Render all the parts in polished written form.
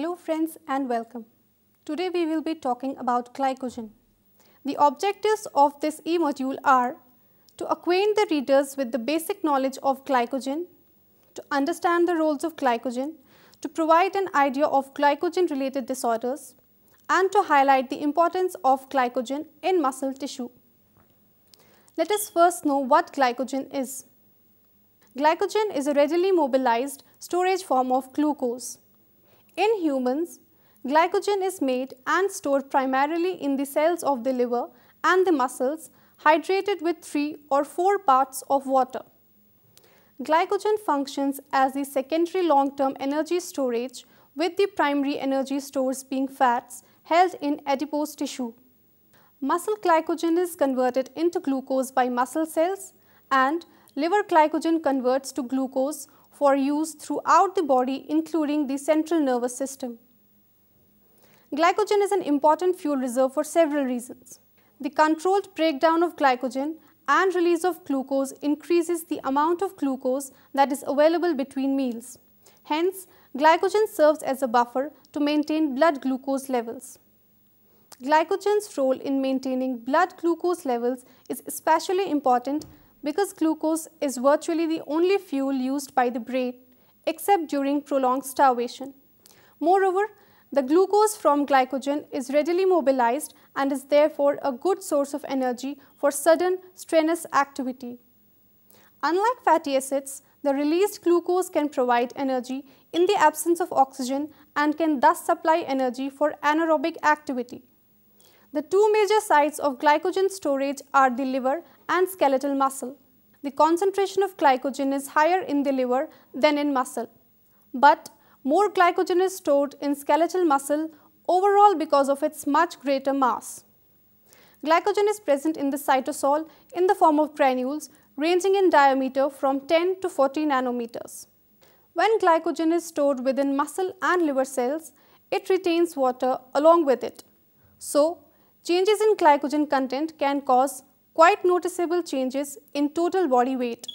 Hello friends and welcome. Today we will be talking about glycogen. The objectives of this e-module are to acquaint the readers with the basic knowledge of glycogen, to understand the roles of glycogen, to provide an idea of glycogen related disorders, and to highlight the importance of glycogen in muscle tissue. Let us first know what glycogen is. Glycogen is a readily mobilized storage form of glucose. In humans, glycogen is made and stored primarily in the cells of the liver and the muscles, hydrated with 3 or 4 parts of water. Glycogen functions as the secondary long-term energy storage, with the primary energy stores being fats held in adipose tissue. Muscle glycogen is converted into glucose by muscle cells, and liver glycogen converts to glucose for use throughout the body, including the central nervous system. Glycogen is an important fuel reserve for several reasons. The controlled breakdown of glycogen and release of glucose increases the amount of glucose that is available between meals. Hence, glycogen serves as a buffer to maintain blood glucose levels. Glycogen's role in maintaining blood glucose levels is especially important because glucose is virtually the only fuel used by the brain except during prolonged starvation. Moreover, the glucose from glycogen is readily mobilized and is therefore a good source of energy for sudden strenuous activity. Unlike fatty acids, the released glucose can provide energy in the absence of oxygen and can thus supply energy for anaerobic activity. The two major sites of glycogen storage are the liver and skeletal muscle. The concentration of glycogen is higher in the liver than in muscle, but more glycogen is stored in skeletal muscle overall because of its much greater mass. Glycogen is present in the cytosol in the form of granules ranging in diameter from 10 to 40 nanometers. When glycogen is stored within muscle and liver cells, it retains water along with it. So, changes in glycogen content can cause quite noticeable changes in total body weight.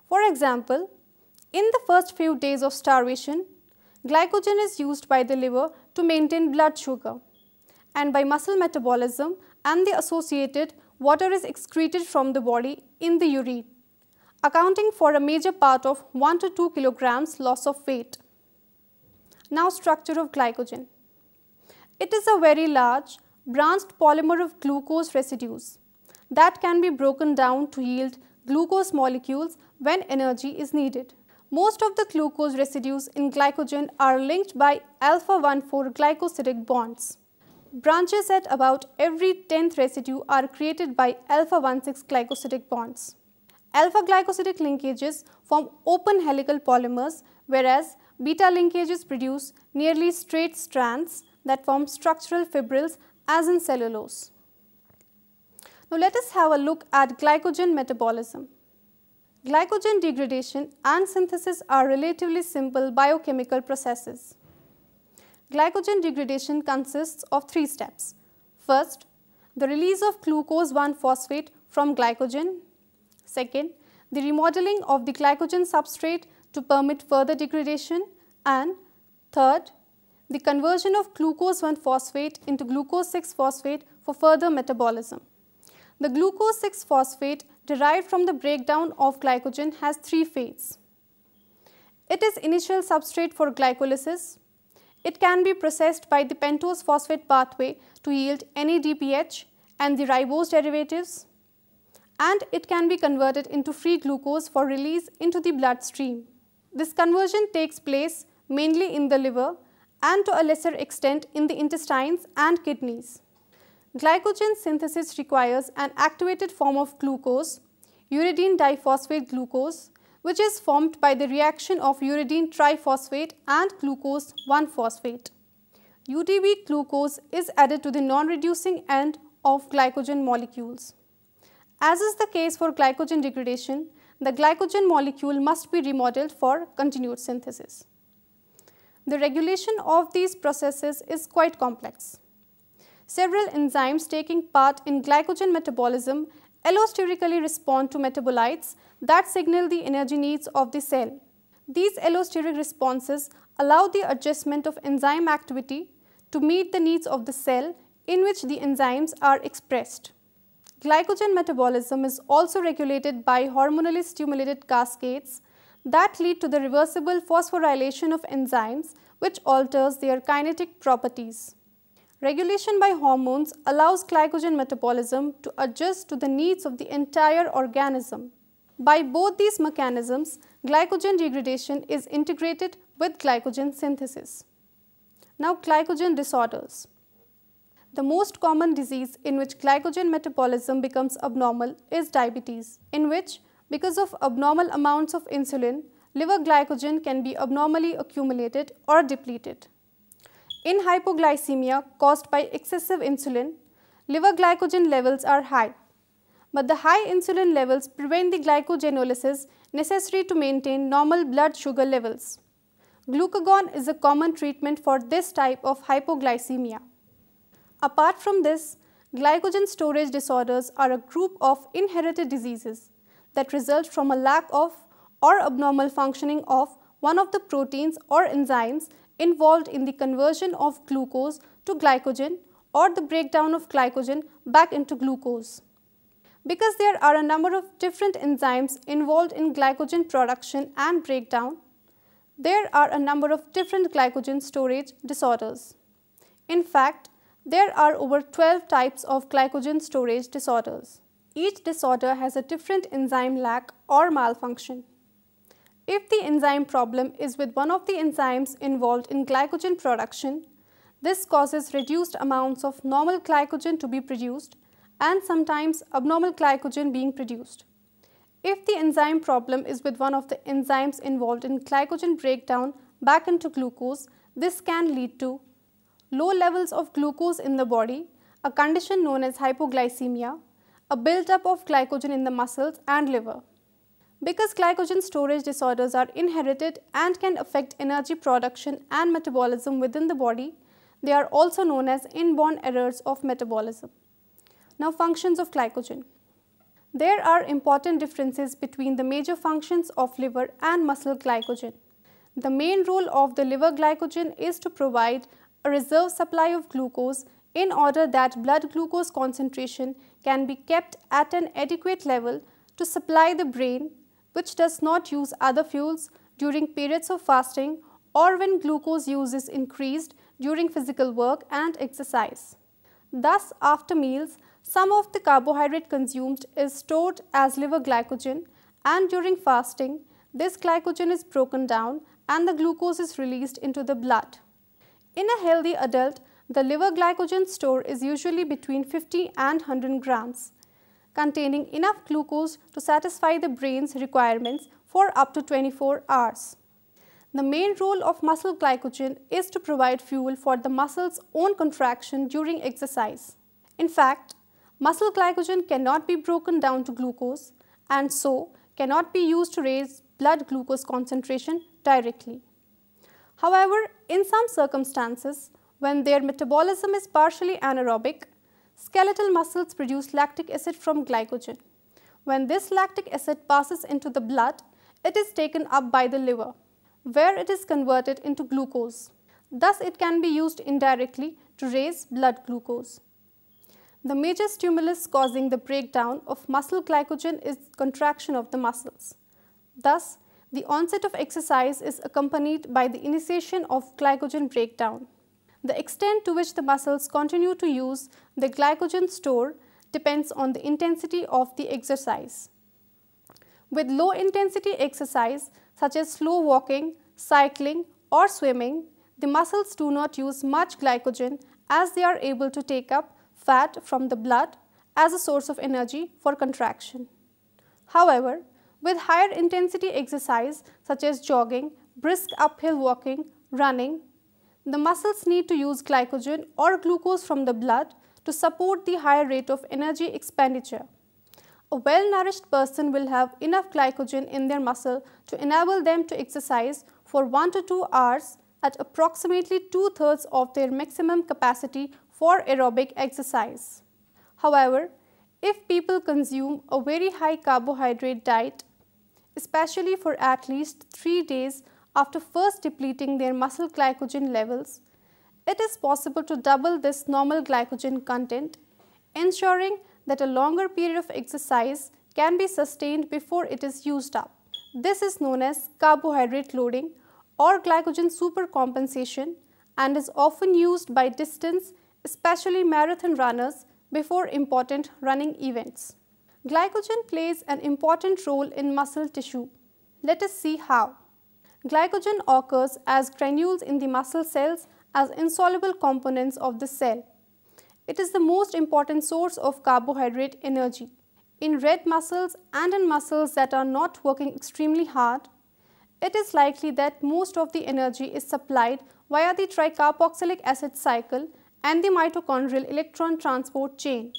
For example, in the first few days of starvation, glycogen is used by the liver to maintain blood sugar, and by muscle metabolism and the associated water is excreted from the body in the urine, accounting for a major part of 1 to 2 kilograms loss of weight. Now, structure of glycogen. It is a very large branched polymer of glucose residues that can be broken down to yield glucose molecules when energy is needed. Most of the glucose residues in glycogen are linked by alpha-1,4 glycosidic bonds. Branches at about every 10th residue are created by alpha-1,6 glycosidic bonds. Alpha-glycosidic linkages form open helical polymers, whereas beta linkages produce nearly straight strands that form structural fibrils as in cellulose. Now let us have a look at glycogen metabolism. Glycogen degradation and synthesis are relatively simple biochemical processes. Glycogen degradation consists of 3 steps. First, the release of glucose 1-phosphate from glycogen. Second, the remodeling of the glycogen substrate to permit further degradation. And third, the conversion of glucose 1-phosphate into glucose 6-phosphate for further metabolism. The glucose 6-phosphate derived from the breakdown of glycogen has 3 phases. It is initial substrate for glycolysis. It can be processed by the pentose phosphate pathway to yield NADPH and the ribose derivatives, and it can be converted into free glucose for release into the bloodstream. This conversion takes place mainly in the liver and to a lesser extent in the intestines and kidneys. Glycogen synthesis requires an activated form of glucose, uridine diphosphate glucose, which is formed by the reaction of uridine triphosphate and glucose 1-phosphate. UDP glucose is added to the non-reducing end of glycogen molecules. As is the case for glycogen degradation, the glycogen molecule must be remodeled for continued synthesis. The regulation of these processes is quite complex. Several enzymes taking part in glycogen metabolism allosterically respond to metabolites that signal the energy needs of the cell. These allosteric responses allow the adjustment of enzyme activity to meet the needs of the cell in which the enzymes are expressed. Glycogen metabolism is also regulated by hormonally stimulated cascades that lead to the reversible phosphorylation of enzymes, which alters their kinetic properties. Regulation by hormones allows glycogen metabolism to adjust to the needs of the entire organism. By both these mechanisms, glycogen degradation is integrated with glycogen synthesis. Now, glycogen disorders. The most common disease in which glycogen metabolism becomes abnormal is diabetes, in which, because of abnormal amounts of insulin, liver glycogen can be abnormally accumulated or depleted. In hypoglycemia caused by excessive insulin, liver glycogen levels are high, but the high insulin levels prevent the glycogenolysis necessary to maintain normal blood sugar levels. Glucagon is a common treatment for this type of hypoglycemia. Apart from this, glycogen storage disorders are a group of inherited diseases that result from a lack of or abnormal functioning of one of the proteins or enzymes involved in the conversion of glucose to glycogen or the breakdown of glycogen back into glucose. Because there are a number of different enzymes involved in glycogen production and breakdown, there are a number of different glycogen storage disorders. In fact, there are over 12 types of glycogen storage disorders. Each disorder has a different enzyme lack or malfunction. If the enzyme problem is with one of the enzymes involved in glycogen production, this causes reduced amounts of normal glycogen to be produced and sometimes abnormal glycogen being produced. If the enzyme problem is with one of the enzymes involved in glycogen breakdown back into glucose, this can lead to low levels of glucose in the body, a condition known as hypoglycemia, a buildup of glycogen in the muscles and liver. Because glycogen storage disorders are inherited and can affect energy production and metabolism within the body, they are also known as inborn errors of metabolism. Now, functions of glycogen. There are important differences between the major functions of liver and muscle glycogen. The main role of the liver glycogen is to provide a reserve supply of glucose in order that blood glucose concentration can be kept at an adequate level to supply the brain, which does not use other fuels during periods of fasting or when glucose use is increased during physical work and exercise. Thus, after meals, some of the carbohydrate consumed is stored as liver glycogen, and during fasting, this glycogen is broken down and the glucose is released into the blood. In a healthy adult, the liver glycogen store is usually between 50 and 100 grams, containing enough glucose to satisfy the brain's requirements for up to 24 hours. The main role of muscle glycogen is to provide fuel for the muscle's own contraction during exercise. In fact, muscle glycogen cannot be broken down to glucose and so cannot be used to raise blood glucose concentration directly. However, in some circumstances, when their metabolism is partially anaerobic, skeletal muscles produce lactic acid from glycogen. When this lactic acid passes into the blood, it is taken up by the liver, where it is converted into glucose. Thus, it can be used indirectly to raise blood glucose. The major stimulus causing the breakdown of muscle glycogen is contraction of the muscles. Thus, the onset of exercise is accompanied by the initiation of glycogen breakdown. The extent to which the muscles continue to use the glycogen store depends on the intensity of the exercise. With low intensity exercise such as slow walking, cycling or swimming, the muscles do not use much glycogen as they are able to take up fat from the blood as a source of energy for contraction. However, with higher intensity exercise such as jogging, brisk uphill walking, running, the muscles need to use glycogen or glucose from the blood to support the higher rate of energy expenditure. A well-nourished person will have enough glycogen in their muscle to enable them to exercise for 1 to 2 hours at approximately 2/3 of their maximum capacity for aerobic exercise. However, if people consume a very high carbohydrate diet, especially for at least 3 days after first depleting their muscle glycogen levels, it is possible to double this normal glycogen content, ensuring that a longer period of exercise can be sustained before it is used up. This is known as carbohydrate loading or glycogen supercompensation and is often used by distance, especially marathon runners, before important running events. Glycogen plays an important role in muscle tissue. Let us see how. Glycogen occurs as granules in the muscle cells as insoluble components of the cell. It is the most important source of carbohydrate energy. In red muscles and in muscles that are not working extremely hard, it is likely that most of the energy is supplied via the tricarboxylic acid cycle and the mitochondrial electron transport chain.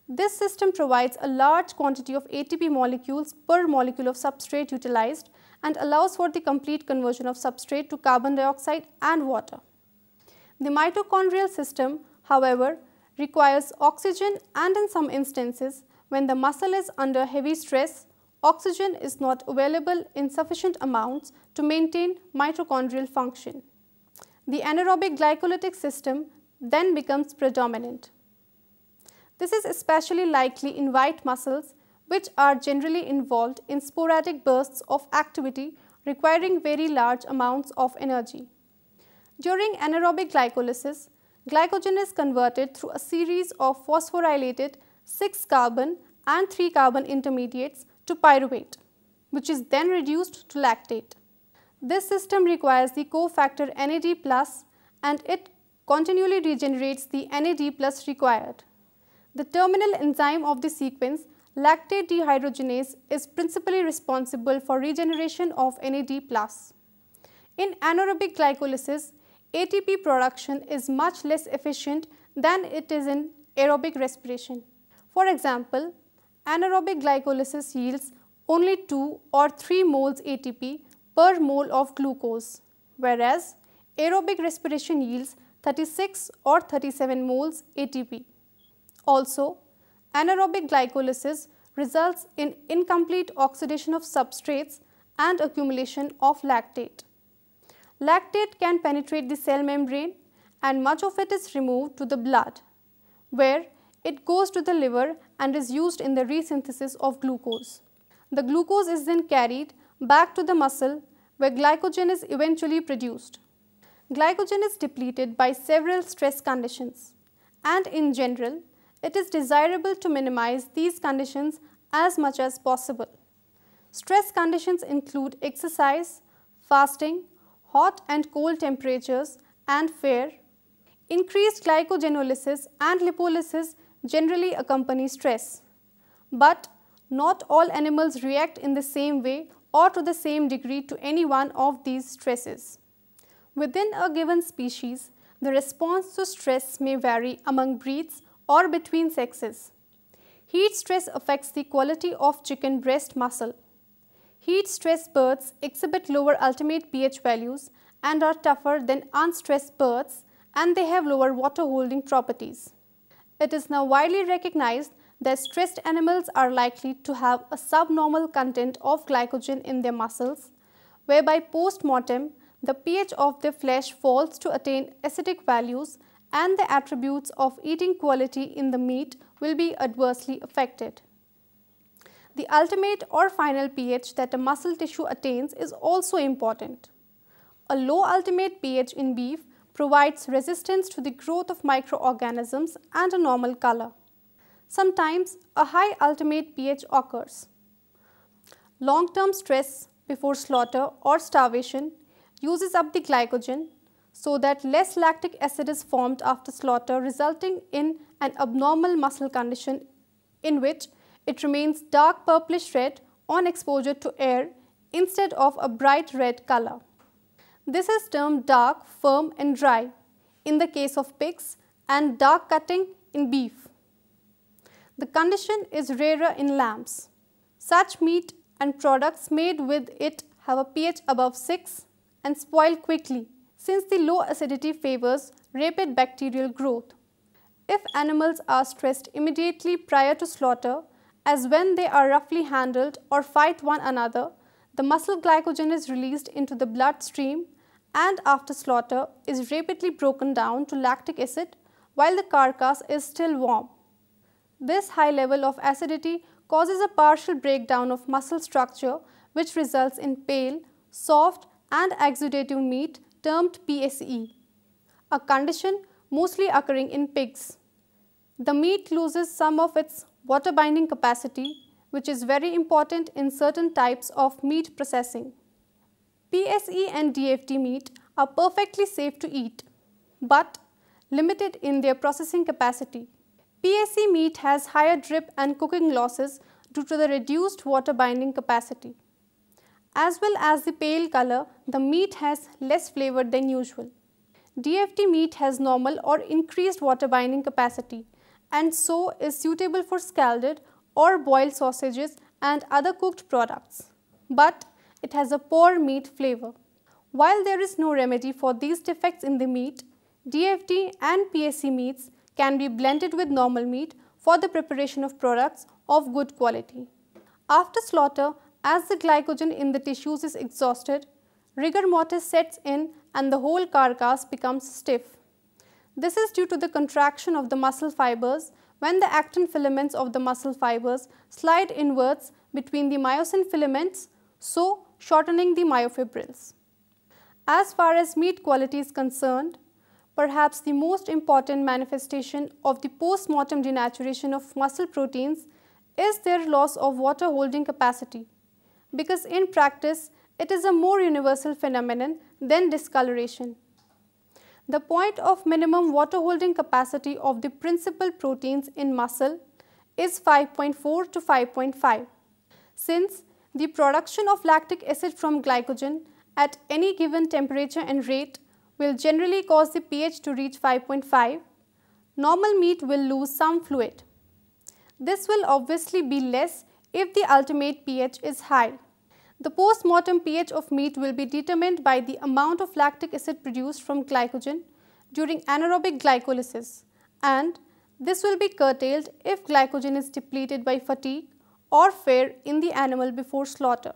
This system provides a large quantity of ATP molecules per molecule of substrate utilized and allows for the complete conversion of substrate to carbon dioxide and water. The mitochondrial system, however, requires oxygen, and in some instances, when the muscle is under heavy stress, oxygen is not available in sufficient amounts to maintain mitochondrial function. The anaerobic glycolytic system then becomes predominant. This is especially likely in white muscles, which are generally involved in sporadic bursts of activity requiring very large amounts of energy. During anaerobic glycolysis, glycogen is converted through a series of phosphorylated 6-carbon and 3-carbon intermediates to pyruvate, which is then reduced to lactate. This system requires the cofactor NAD+, and it continually regenerates the NAD+ required. The terminal enzyme of the sequence, lactate dehydrogenase, is principally responsible for regeneration of NAD+. In anaerobic glycolysis, ATP production is much less efficient than it is in aerobic respiration. For example, anaerobic glycolysis yields only 2 or 3 moles ATP per mole of glucose, whereas aerobic respiration yields 36 or 37 moles ATP. Also, anaerobic glycolysis results in incomplete oxidation of substrates and accumulation of lactate. Lactate can penetrate the cell membrane, and much of it is removed to the blood, where it goes to the liver and is used in the resynthesis of glucose. The glucose is then carried back to the muscle, where glycogen is eventually produced. Glycogen is depleted by several stress conditions, and in general, it is desirable to minimize these conditions as much as possible. Stress conditions include exercise, fasting, hot and cold temperatures, and fear. Increased glycogenolysis and lipolysis generally accompany stress, but not all animals react in the same way or to the same degree to any one of these stresses. Within a given species, the response to stress may vary among breeds or between sexes. Heat stress affects the quality of chicken breast muscle. Heat stress birds exhibit lower ultimate pH values and are tougher than unstressed birds, and they have lower water holding properties. It is now widely recognized that stressed animals are likely to have a subnormal content of glycogen in their muscles, whereby post-mortem the pH of their flesh falls to attain acidic values, and the attributes of eating quality in the meat will be adversely affected. The ultimate or final pH that a muscle tissue attains is also important. A low ultimate pH in beef provides resistance to the growth of microorganisms and a normal color. Sometimes a high ultimate pH occurs. Long-term stress before slaughter or starvation uses up the glycogen, so that less lactic acid is formed after slaughter, resulting in an abnormal muscle condition in which it remains dark purplish red on exposure to air instead of a bright red color. This is termed dark, firm and dry in the case of pigs and dark cutting in beef. The condition is rarer in lambs. Such meat and products made with it have a pH above 6 and spoil quickly, since the low acidity favors rapid bacterial growth. If animals are stressed immediately prior to slaughter as when they are roughly handled or fight one another, the muscle glycogen is released into the bloodstream and after slaughter is rapidly broken down to lactic acid while the carcass is still warm. This high level of acidity causes a partial breakdown of muscle structure which results in pale, soft and exudative meat termed PSE, a condition mostly occurring in pigs. The meat loses some of its water binding capacity, which is very important in certain types of meat processing. PSE and DFT meat are perfectly safe to eat, but limited in their processing capacity. PSE meat has higher drip and cooking losses due to the reduced water binding capacity. As well as the pale color, the meat has less flavor than usual. DFT meat has normal or increased water binding capacity and so is suitable for scalded or boiled sausages and other cooked products, but it has a poor meat flavor. While there is no remedy for these defects in the meat, DFT and PSE meats can be blended with normal meat for the preparation of products of good quality. After slaughter, as the glycogen in the tissues is exhausted, rigor mortis sets in and the whole carcass becomes stiff. This is due to the contraction of the muscle fibers when the actin filaments of the muscle fibers slide inwards between the myosin filaments, so shortening the myofibrils. As far as meat quality is concerned, perhaps the most important manifestation of the post-mortem denaturation of muscle proteins is their loss of water holding capacity, because in practice it is a more universal phenomenon than discoloration. The point of minimum water holding capacity of the principal proteins in muscle is 5.4 to 5.5. Since the production of lactic acid from glycogen at any given temperature and rate will generally cause the pH to reach 5.5, normal meat will lose some fluid. This will obviously be less if the ultimate pH is high. The post-mortem pH of meat will be determined by the amount of lactic acid produced from glycogen during anaerobic glycolysis, and this will be curtailed if glycogen is depleted by fatigue or fear in the animal before slaughter.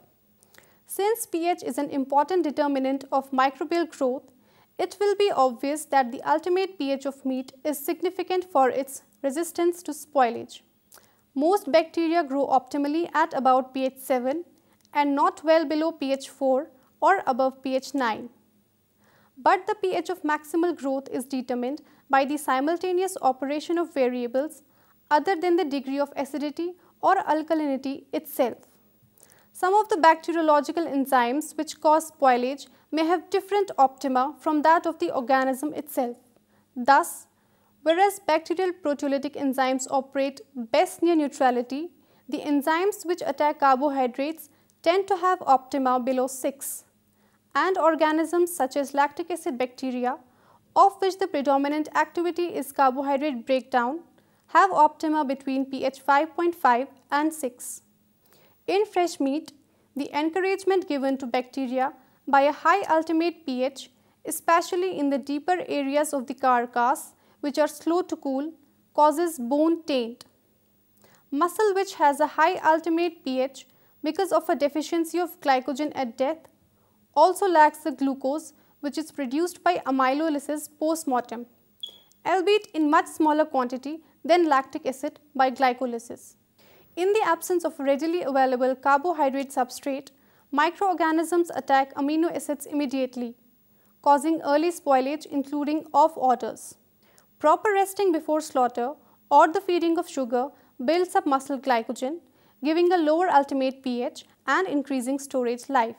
Since pH is an important determinant of microbial growth, it will be obvious that the ultimate pH of meat is significant for its resistance to spoilage. Most bacteria grow optimally at about pH 7 and not well below pH 4 or above pH 9. But the pH of maximal growth is determined by the simultaneous operation of variables other than the degree of acidity or alkalinity itself. Some of the bacteriological enzymes which cause spoilage may have different optima from that of the organism itself. Thus, whereas bacterial proteolytic enzymes operate best near neutrality, the enzymes which attack carbohydrates tend to have optima below 6, and organisms such as lactic acid bacteria, of which the predominant activity is carbohydrate breakdown, have optima between pH 5.5 and 6. In fresh meat, the encouragement given to bacteria by a high ultimate pH, especially in the deeper areas of the carcass which are slow to cool, causes bone taint. Muscle which has a high ultimate pH because of a deficiency of glycogen at death also lacks the glucose which is produced by amylolysis post-mortem, albeit in much smaller quantity than lactic acid by glycolysis. In the absence of readily available carbohydrate substrate, microorganisms attack amino acids immediately, causing early spoilage including off orders. Proper resting before slaughter or the feeding of sugar builds up muscle glycogen, giving a lower ultimate pH and increasing storage life.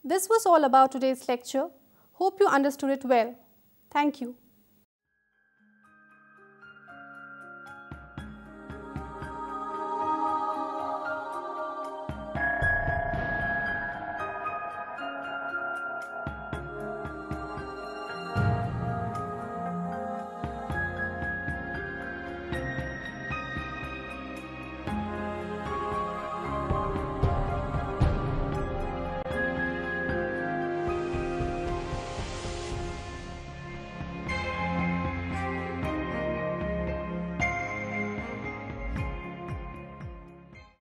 This was all about today's lecture. Hope you understood it well. Thank you.